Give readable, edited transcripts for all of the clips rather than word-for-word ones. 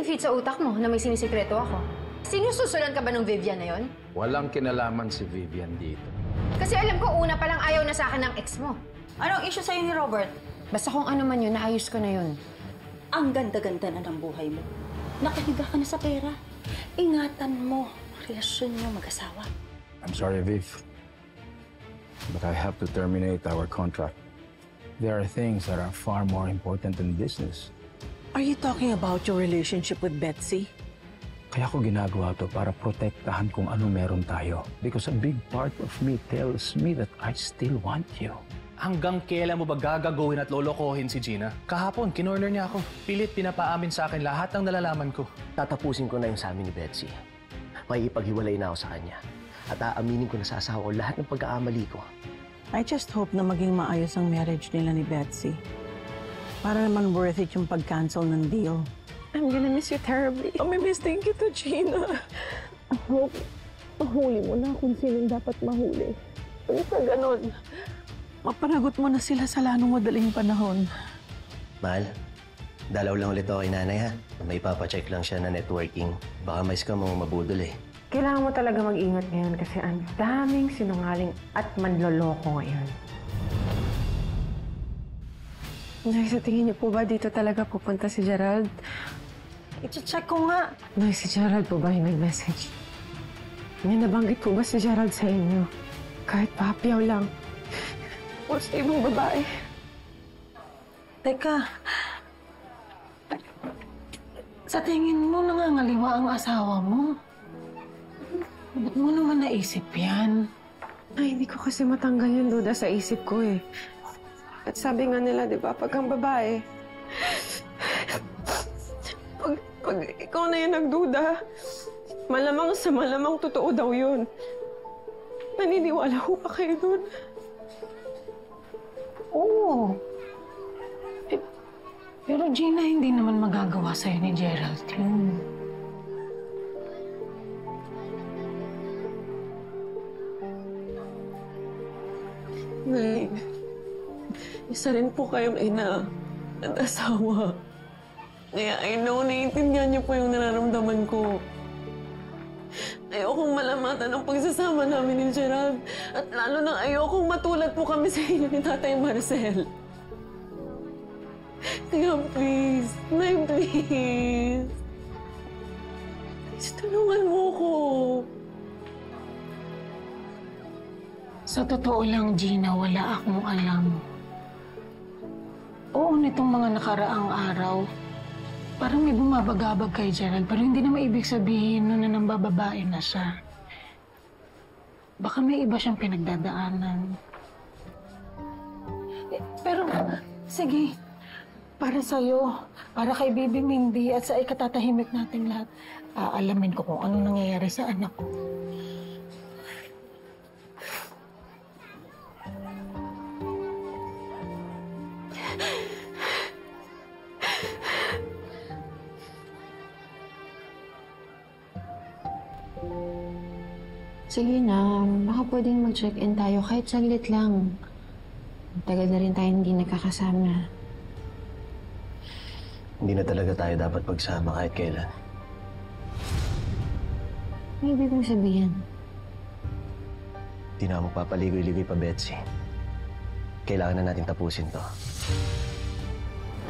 nag-feed sa utak mo na may sinisikreto ako? Sinususulan ka ba ng Vivian na yon? Walang kinalaman si Vivian dito. Kasi alam ko, una pa lang ayaw na sa akin ng ex mo. Anong issue sa'yo ni Robert? Basta kung ano man yun, naayos ko na yun. Ang ganda-ganda na ng buhay mo. Nakahiga ka na sa pera. Ingatan mo ang relasyon niyo mag-asawa. I'm sorry, Viv. But I have to terminate our contract. There are things that are far more important than business. Are you talking about your relationship with Betsy? Kaya ko ginagawa to para protektahan kung ano meron tayo. Because a big part of me tells me that I still want you. Hanggang kailan mo ba gagawin at lolokohin si Gina? Kahapon, kinorner niya ako. Pilit pinapaamin sa akin lahat ng nalalaman ko. Tatapusin ko na yung sa amin ni Betsy. Makikipaghiwalay na ako sa kanya. At aaminin ko na sa asawa ko lahat ng pag-aamali ko. I just hope na maging maayos ang marriage nila ni Betsy. Para naman worth it yung pag-cancel ng deal. I'm gonna miss you terribly. Mamimiss din kita, Gina. I hope mahuli mo na kung sinong dapat mahuli. Basta ganon. Mapanagot mo na sila sa lalong madaling panahon. Mahal, dalaw lang ulit ako kay nanay ha. May papacheck lang siya na networking. Baka may scam mo mabudol eh. Kailangan mo talaga mag-ingat ngayon kasi ang daming sinungaling at manloloko ngayon. Nay, sa tingin niyo po ba dito talaga pupunta si Gerald? I-check ko nga. Nay, si Gerald po ba yung nag-message? May nabanggit po ba si Gerald sa inyo? Kahit papiyaw lang. O sa ibang babae. Teka. Sa tingin mo nangangaliwa ang asawa mo? Ba't mo naman naisip yan? Ay, hindi ko kasi matanggal yung duda sa isip ko eh. At sabi nga nila, di ba, pag ang babae, pag ikaw na yung nagduda, malamang sa malamang totoo daw yun. Naniniwala ko pa kayo dun. Oo. Pero Gina, hindi naman magagawa sa'yo ni Gerald yun. Nay, isa rin po kayong ina at asawa. Kaya I know, naiintindihan niyo po yung nararamdaman ko. Ayokong malamatan ang pagsasama namin ni Gerald. At lalo nang ayokong matulad po kami sa inyo ni Tatay Marcel. Kaya please, Nay, please. Please, tulungan mo ko. Sa totoo lang, Gina, wala akong alam. Oo, nitong mga nakaraang araw, parang may bumabagabag kay Gerald, pero hindi naman ibig sabihin na nambababae na siya. Baka may iba siyang pinagdadaanan. Pero, sige, para sa'yo, para kay Baby Mindy at sa ikatatahimik nating lahat, aalamin ko kung ano nangyayari sa anak ko. Sige na, baka pwedeng mag-check-in tayo kahit saglit lang. Tagal na rin tayo hindi nagkakasama. Hindi na talaga tayo dapat magsama kahit kailan. Ano ibig mong sabihin? Hindi na ako magpapaligoy-ligoy pa, Betsy. Kailangan na natin tapusin to.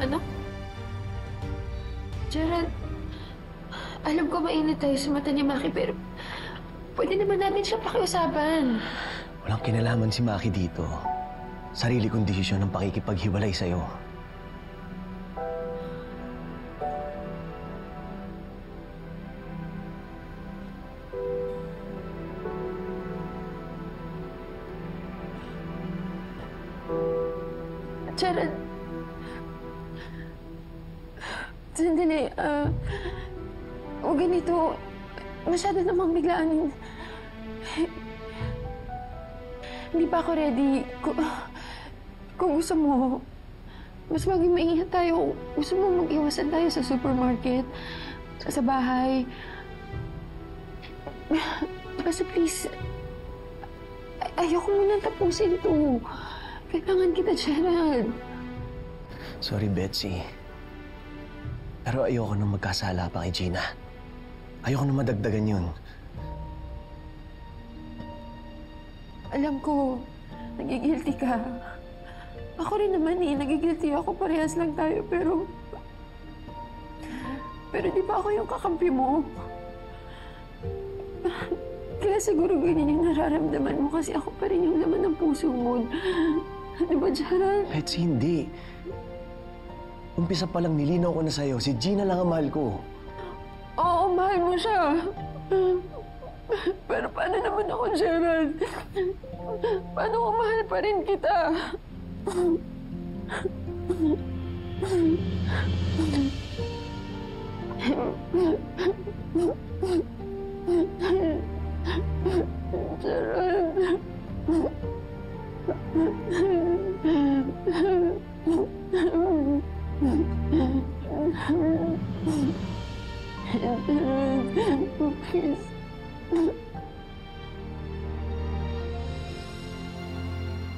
Ano? Gerald, alam ko mainit tayo sa mata ni Maki, pero pwede naman natin siya pakiusapan. Walang kinalaman si Maki dito. Sarili kong desisyon ng pakikipaghiwalay sa'yo. Gerald, sandali, o ganito, masyado namang biglaan. Hindi pa ako ready. Kung gusto mo, mas maging maingat tayo. Gusto mo mag-iwasan tayo sa supermarket, sa bahay. Basta please, ayoko muna tapusin to. Kailangan kita, Gerald. Sorry, Betsy. Pero ayoko nang magkasala pa kay Gina. Ayoko nang madagdagan yun. Alam ko, nagigilty ka. Ako rin naman nagigilty ako. Parehas lang tayo, pero di ba ako yung kakampi mo? Kaya siguro ganyan yung nararamdaman mo kasi ako pa rin yung laman ng puso mo. Di ba, Gerald? Betsy, hindi. Umpisa pa lang nilinaw ko na sa'yo, si Gina lang ang mahal ko. Oo, mahal mo siya. Pero paano naman ako, Gerald? Paano kung mahal pa rin kita? Gerald. Please.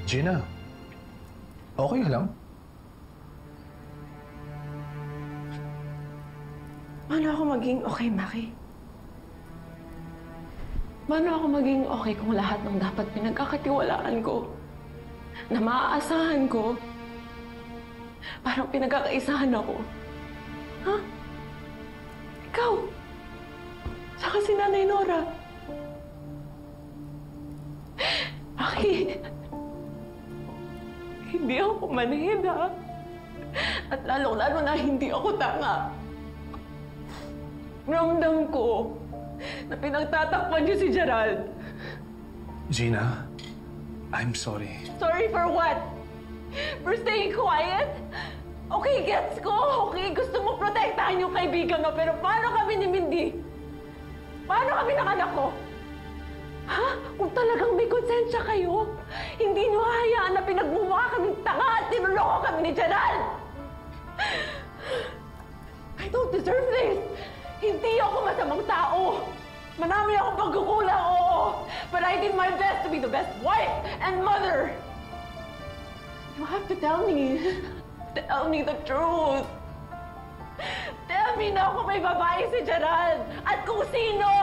Gina, okay ka lang? Paano ako maging okay, Maki? Paano ako maging okay kung lahat ng dapat pinagkakatiwalaan ko, na maaasahan ko, parang pinagkakaisahan ako? Ha? Ikaw? Saka si Nanay Nora? Maki, hindi ako manhid, ha? At lalong-lalo na hindi ako tanga. Ramdam ko na pinagtatakpan niyo si Gerald. Gina, I'm sorry. Sorry for what? For staying quiet? Okay, gets ko. Okay, gusto mo protektahan yung kaibigan mo. Pero paano kami ni Mindy? Paano kami ng anak ko? Ha? Kung talagang may konsensya kayo, hindi niyo hayaan na pinagmumukha kaming tanga at tinuloko kami ni Gerald! I don't deserve this! Hindi ako masamang tao! Marami akong pagkukulang, oo! But I did my best to be the best wife and mother! You have to tell me. Tell me the truth. Tell me na kung may babae si Gerald at kung sino!